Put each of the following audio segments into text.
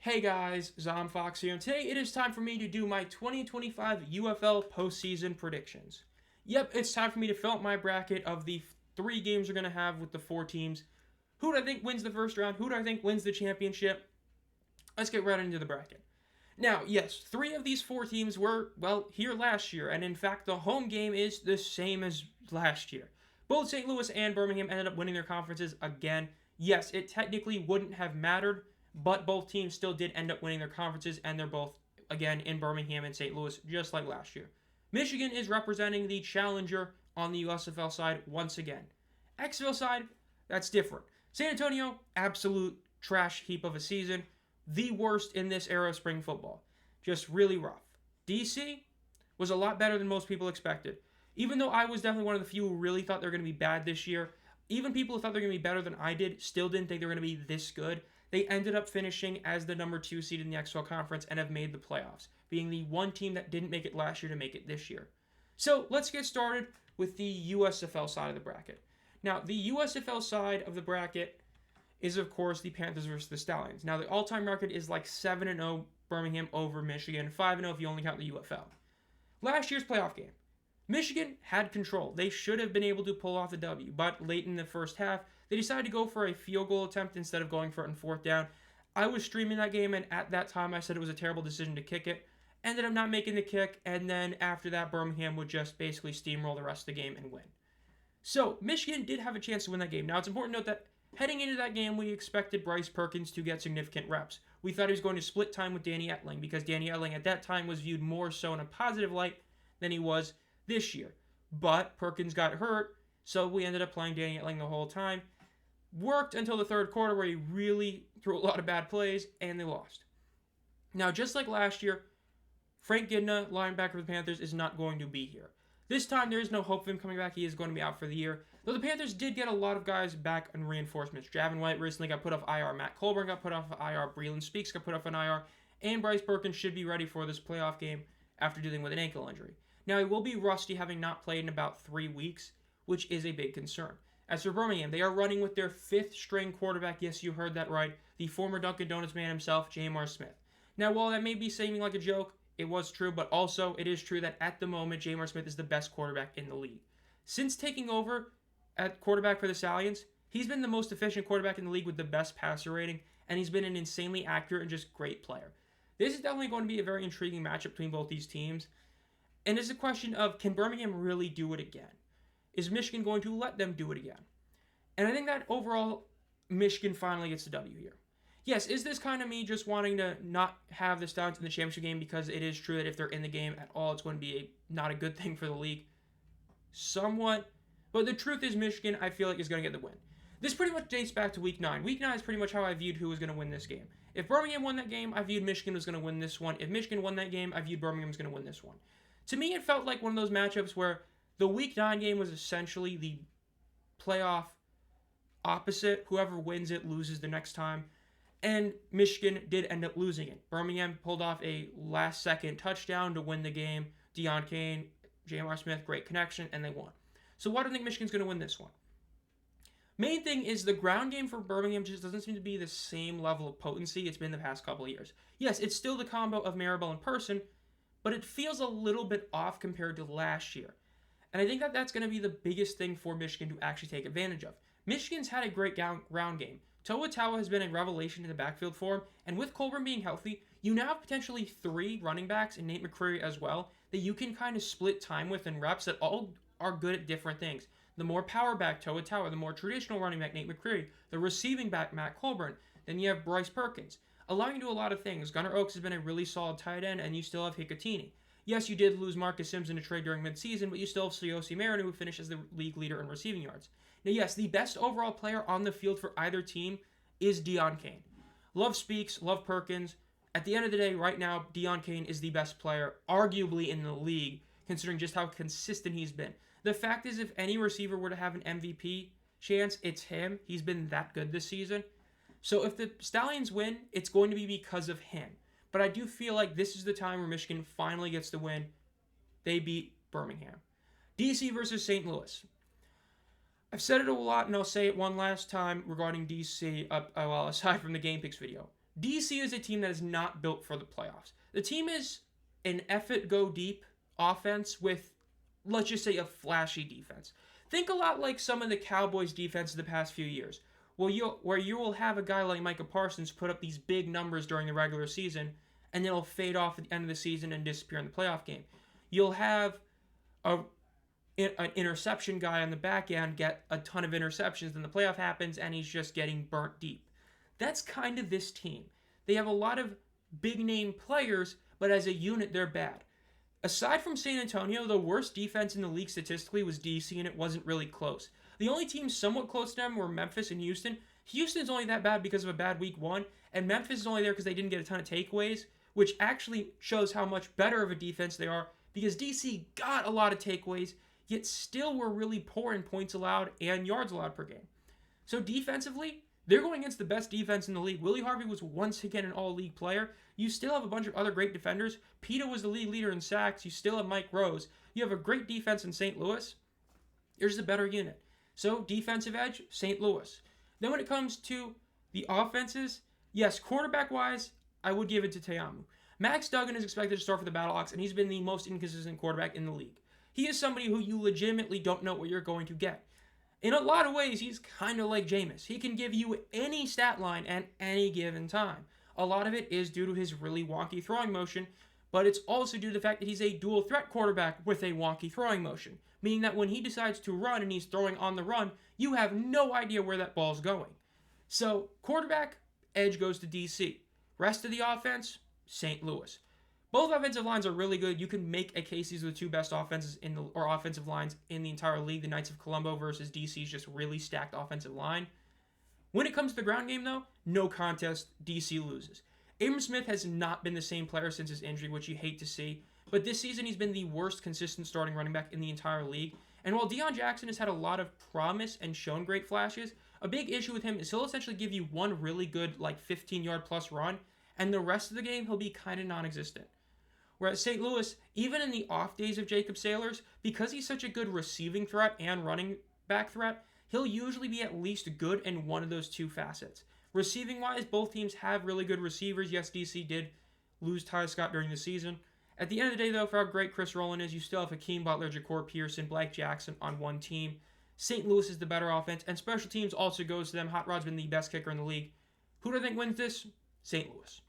Hey guys, Zomfox here, and today it is time for me to do my 2025 UFL postseason predictions. Yep, it's time for me to fill out my bracket of the three games we're going to have with the four teams. Who do I think wins the first round? Who do I think wins the championship? Let's get right into the bracket. Now, yes, three of these four teams were, here last year, and in fact, the home game is the same as last year. Both St. Louis and Birmingham ended up winning their conferences again. Yes, it technically wouldn't have mattered, but both teams still did end up winning their conferences, and they're both, again, in Birmingham and St. Louis, just like last year. Michigan is representing the challenger on the USFL side once again. XFL side, that's different. San Antonio, absolute trash heap of a season. The worst in this era of spring football. Just really rough. DC was a lot better than most people expected. Even though I was definitely one of the few who really thought they were going to be bad this year, even people who thought they were going to be better than I did still didn't think they were going to be this good. They ended up finishing as the number 2 seed in the XFL Conference and have made the playoffs, being the one team that didn't make it last year to make it this year. So let's get started with the USFL side of the bracket. Now, the USFL side of the bracket is, of course, the Panthers versus the Stallions. Now, the all-time record is like 7-0 Birmingham over Michigan, 5-0 if you only count the UFL. Last year's playoff game, Michigan had control. They should have been able to pull off the W, but late in the first half, they decided to go for a field goal attempt instead of going for it on fourth down. I was streaming that game, and at that time, I said it was a terrible decision to kick it. Ended up not making the kick, and then after that, Birmingham would just basically steamroll the rest of the game and win. So, Michigan did have a chance to win that game. Now, it's important to note that heading into that game, we expected Bryce Perkins to get significant reps. We thought he was going to split time with Danny Etling because Danny Etling at that time was viewed more so in a positive light than he was this year. But Perkins got hurt, so we ended up playing Danny Etling the whole time. Worked until the third quarter where he really threw a lot of bad plays, and they lost. Now, just like last year, Frank Gidna, linebacker for the Panthers, is not going to be here. This time, there is no hope of him coming back. He is going to be out for the year. Though the Panthers did get a lot of guys back on reinforcements. Javin White recently got put off IR. Matt Colburn got put off IR. Breland Speaks got put off on IR. And Bryce Perkins should be ready for this playoff game after dealing with an ankle injury. Now, he will be rusty, having not played in about 3 weeks, which is a big concern. As for Birmingham, they are running with their 5th-string quarterback. Yes, you heard that right. The former Dunkin' Donuts man himself, Jamar Smith. Now, while that may be seeming like a joke, it was true, but also it is true that at the moment, Jamar Smith is the best quarterback in the league. Since taking over at quarterback for the Stallions, he's been the most efficient quarterback in the league with the best passer rating, and he's been an insanely accurate and just great player. This is definitely going to be a very intriguing matchup between both these teams, and it's a question of, can Birmingham really do it again? Is Michigan going to let them do it again? And I think that overall, Michigan finally gets the W here. Yes, is this kind of me just wanting to not have the Stallions in the championship game because it is true that if they're in the game at all, it's going to be not a good thing for the league? Somewhat. But the truth is Michigan, I feel like, is going to get the win. This pretty much dates back to Week 9. Week 9 is pretty much how I viewed who was going to win this game. If Birmingham won that game, I viewed Michigan was going to win this one. If Michigan won that game, I viewed Birmingham was going to win this one. To me, it felt like one of those matchups where the Week 9 game was essentially the playoff opposite. Whoever wins it loses the next time. And Michigan did end up losing it. Birmingham pulled off a last-second touchdown to win the game. Deion Kane, Jamar Smith, great connection, and they won. So why do I think Michigan's going to win this one? Main thing is the ground game for Birmingham just doesn't seem to be the same level of potency it's been the past couple of years. Yes, it's still the combo of Maribel and Person, but it feels a little bit off compared to last year. And I think that that's going to be the biggest thing for Michigan to actually take advantage of. Michigan's had a great ground game. Toa Taua has been a revelation in the backfield for him, and with Colburn being healthy, you now have potentially 3 running backs and Nate McCreary as well that you can kind of split time with in reps that all are good at different things. The more power back Toa Taua, the more traditional running back Nate McCreary, the receiving back Matt Colburn, then you have Bryce Perkins, allowing you to do a lot of things. Gunnar Oaks has been a really solid tight end, and you still have Hikatini. Yes, you did lose Marcus Sims in a trade during midseason, but you still have Siyosi Mariner, who finished as the league leader in receiving yards. Now, yes, the best overall player on the field for either team is Deion Kane. Love Speaks, love Perkins. At the end of the day, right now, Deion Kane is the best player, arguably in the league, considering just how consistent he's been. The fact is, if any receiver were to have an MVP chance, it's him. He's been that good this season. So if the Stallions win, it's going to be because of him. But I do feel like this is the time where Michigan finally gets the win. They beat Birmingham. DC versus St. Louis. I've said it a lot, and I'll say it one last time regarding DC, aside from the Game Picks video. DC is a team that is not built for the playoffs. The team is an effort go deep offense with, let's just say, a flashy defense. Think a lot like some of the Cowboys' defense of the past few years, where you will have a guy like Micah Parsons put up these big numbers during the regular season, and then it'll fade off at the end of the season and disappear in the playoff game. You'll have an interception guy on the back end get a ton of interceptions, then the playoff happens, and he's just getting burnt deep. That's kind of this team. They have a lot of big-name players, but as a unit, they're bad. Aside from San Antonio, the worst defense in the league statistically was DC, and it wasn't really close. The only teams somewhat close to them were Memphis and Houston. Houston's only that bad because of a bad week 1, and Memphis is only there because they didn't get a ton of takeaways, which actually shows how much better of a defense they are, because DC got a lot of takeaways, yet still were really poor in points allowed and yards allowed per game. So defensively, they're going against the best defense in the league. Willie Harvey was once again an all-league player. You still have a bunch of other great defenders. Peta was the league leader in sacks. You still have Mike Rose. You have a great defense in St. Louis. Here's a better unit. So defensive edge, St. Louis. Then when it comes to the offenses, yes, quarterback-wise, I would give it to Teamu. Max Duggan is expected to start for the Battlehawks, and he's been the most inconsistent quarterback in the league. He is somebody who you legitimately don't know what you're going to get. In a lot of ways, he's kind of like Jameis. He can give you any stat line at any given time. A lot of it is due to his really wonky throwing motion, but it's also due to the fact that he's a dual threat quarterback with a wonky throwing motion, meaning that when he decides to run and he's throwing on the run, you have no idea where that ball's going. So, quarterback, edge goes to DC. Rest of the offense, St. Louis. Both offensive lines are really good. You can make a case these are the two best offenses or offensive lines in the entire league. The Knights of Colombo versus DC's just really stacked offensive line. When it comes to the ground game, though, no contest, DC loses. Abram Smith has not been the same player since his injury, which you hate to see. But this season, he's been the worst consistent starting running back in the entire league. And while Deion Jackson has had a lot of promise and shown great flashes, a big issue with him is he'll essentially give you one really good, 15-yard plus run, and the rest of the game, he'll be kind of non-existent. Whereas St. Louis, even in the off days of Jacob Sailors, because he's such a good receiving threat and running back threat, he'll usually be at least good in one of those two facets. Receiving-wise, both teams have really good receivers. Yes, DC did lose Ty Scott during the season. At the end of the day, though, for how great Chris Rowland is, you still have Hakeem Butler, Ja'Cory Pearson, Blake Jackson on one team. St. Louis is the better offense, and special teams also goes to them. Hot Rod's been the best kicker in the league. Who do I think wins this? St. Louis.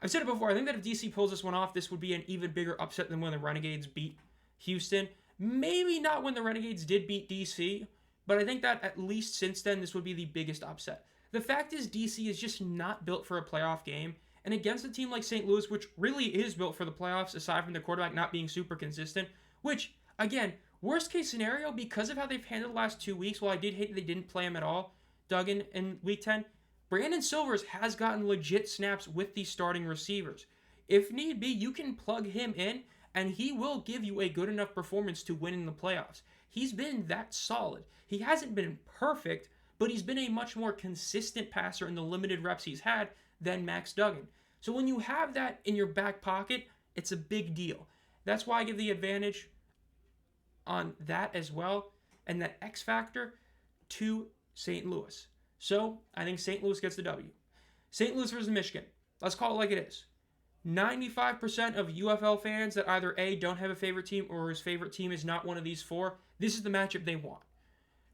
I've said it before, I think that if DC pulls this one off, this would be an even bigger upset than when the Renegades beat Houston. Maybe not when the Renegades did beat DC, but I think that at least since then, this would be the biggest upset. The fact is, DC is just not built for a playoff game, and against a team like St. Louis, which really is built for the playoffs, aside from the quarterback not being super consistent, which, again, worst case scenario, because of how they've handled the last 2 weeks, while I did hate that they didn't play him at all, Duggan in Week 10, Brandon Silvers has gotten legit snaps with these starting receivers. If need be, you can plug him in, and he will give you a good enough performance to win in the playoffs. He's been that solid. He hasn't been perfect, but he's been a much more consistent passer in the limited reps he's had than Max Duggan. So when you have that in your back pocket, it's a big deal. That's why I give the advantage on that as well, and that X factor to St. Louis. So, I think St. Louis gets the W. St. Louis versus Michigan. Let's call it like it is. 95% of UFL fans that either A, don't have a favorite team, or his favorite team is not one of these four, this is the matchup they want.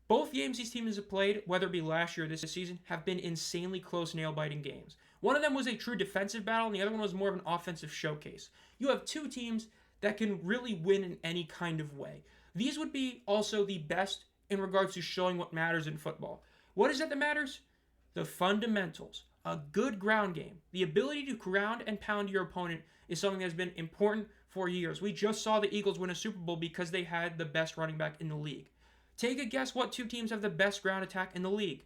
Both games these teams have played, whether it be last year or this season, have been insanely close, nail-biting games. One of them was a true defensive battle, and the other one was more of an offensive showcase. You have two teams that can really win in any kind of way. These would be also the best in regards to showing what matters in football. What is it that matters? The fundamentals. A good ground game. The ability to ground and pound your opponent is something that has been important for years. We just saw the Eagles win a Super Bowl because they had the best running back in the league. Take a guess what two teams have the best ground attack in the league.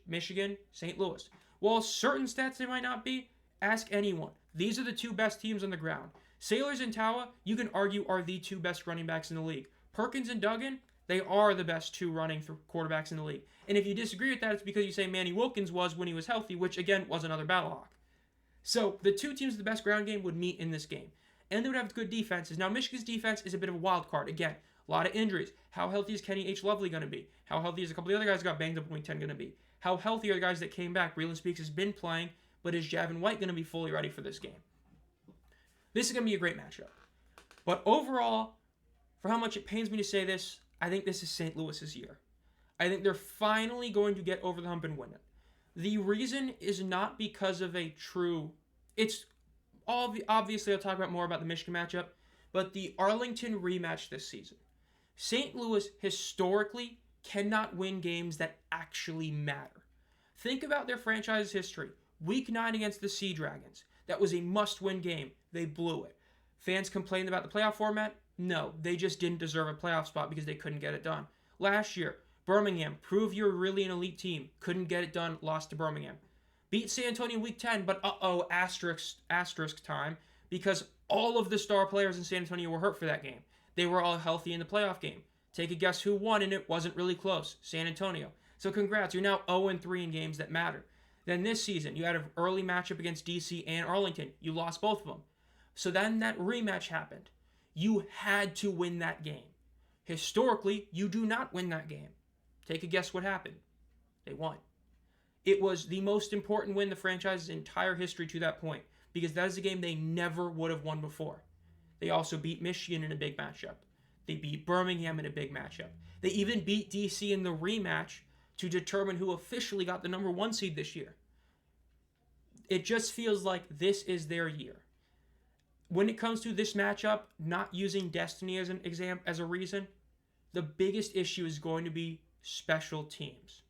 Michigan, St. Louis. While certain stats they might not be, ask anyone. These are the two best teams on the ground. Sailors and Tawa, you can argue, are the two best running backs in the league. Perkins and Duggan, they are the best two running quarterbacks in the league. And if you disagree with that, it's because you say Manny Wilkins was when he was healthy, which, again, was another Battlehawk. So, the two teams with the best ground game would meet in this game. And they would have good defenses. Now, Michigan's defense is a bit of a wild card. Again, a lot of injuries. How healthy is Kenny H. Lovely going to be? How healthy is a couple of the other guys who got banged up in Week 10 going to be? How healthy are the guys that came back? Breland Speaks has been playing, but is Javin White going to be fully ready for this game? This is going to be a great matchup. But overall, for how much it pains me to say this, I think this is St. Louis's year. I think they're finally going to get over the hump and win it. The reason is not because of a true... It's obviously, I'll talk about more about the Michigan matchup, but the Arlington rematch this season. St. Louis historically cannot win games that actually matter. Think about their franchise history. Week 9 against the Sea Dragons. That was a must-win game. They blew it. Fans complained about the playoff format? No, they just didn't deserve a playoff spot because they couldn't get it done. Last year, Birmingham, prove you're really an elite team. Couldn't get it done, lost to Birmingham. Beat San Antonio Week 10, but asterisk time, because all of the star players in San Antonio were hurt for that game. They were all healthy in the playoff game. Take a guess who won, and it wasn't really close. San Antonio. So congrats, you're now 0-3 in games that matter. Then this season, you had an early matchup against DC and Arlington. You lost both of them. So then that rematch happened. You had to win that game. Historically, you do not win that game. Take a guess what happened. They won. It was the most important win in the franchise's entire history to that point, because that is a game they never would have won before. They also beat Michigan in a big matchup. They beat Birmingham in a big matchup. They even beat DC in the rematch to determine who officially got the number 1 seed this year. It just feels like this is their year. When it comes to this matchup, not using Destiny as a reason, the biggest issue is going to be special teams.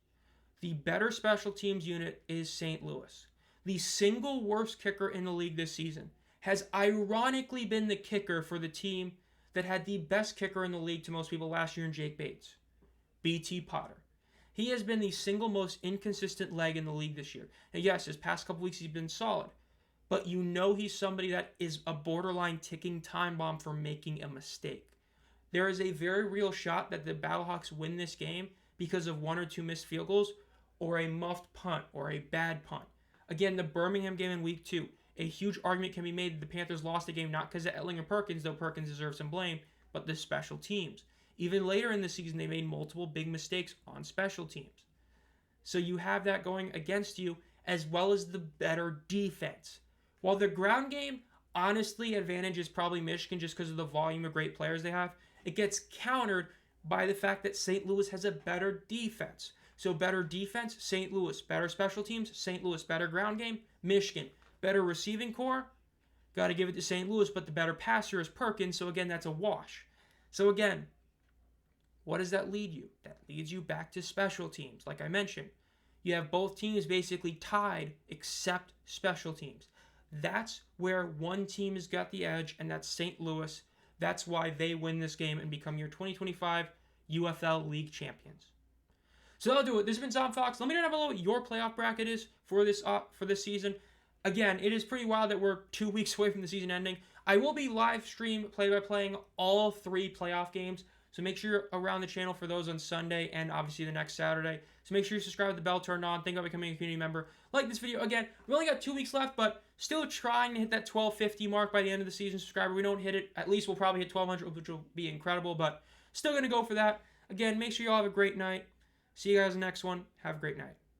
The better special teams unit is St. Louis. The single worst kicker in the league this season has ironically been the kicker for the team that had the best kicker in the league to most people last year in Jake Bates, BT Potter. He has been the single most inconsistent leg in the league this year. And yes, his past couple weeks he's been solid, but you know he's somebody that is a borderline ticking time bomb for making a mistake. There is a very real shot that the Battlehawks win this game because of 1 or 2 missed field goals or a muffed punt or a bad punt. Again, the Birmingham game in week 2, a huge argument can be made that the Panthers lost the game not because of Etling or Perkins, though Perkins deserves some blame, but the special teams. Even later in the season, they made multiple big mistakes on special teams. So you have that going against you, as well as the better defense. While the ground game, honestly, advantage is probably Michigan just because of the volume of great players they have, it gets countered by the fact that St. Louis has a better defense. So better defense, St. Louis. Better special teams, St. Louis. Better ground game, Michigan. Better receiving core, got to give it to St. Louis, but the better passer is Perkins, so again, that's a wash. So again, what does that lead you? That leads you back to special teams. Like I mentioned, you have both teams basically tied except special teams. That's where one team has got the edge, and that's St. Louis. That's why they win this game and become your 2025 UFL League champions. So that'll do it. This has been Zom Fox. Let me know down below what your playoff bracket is for this season. Again, it is pretty wild that we're 2 weeks away from the season ending. I will be live stream play-by-playing all 3 playoff games, so make sure you're around the channel for those on Sunday and obviously the next Saturday. So make sure you subscribe with the bell turned on. Think about becoming a community member. Like this video. Again, we only got 2 weeks left, but still trying to hit that 1250 mark by the end of the season. Subscriber, we don't hit it. At least we'll probably hit 1200, which will be incredible, but still going to go for that. Again, make sure you all have a great night. See you guys in the next one. Have a great night.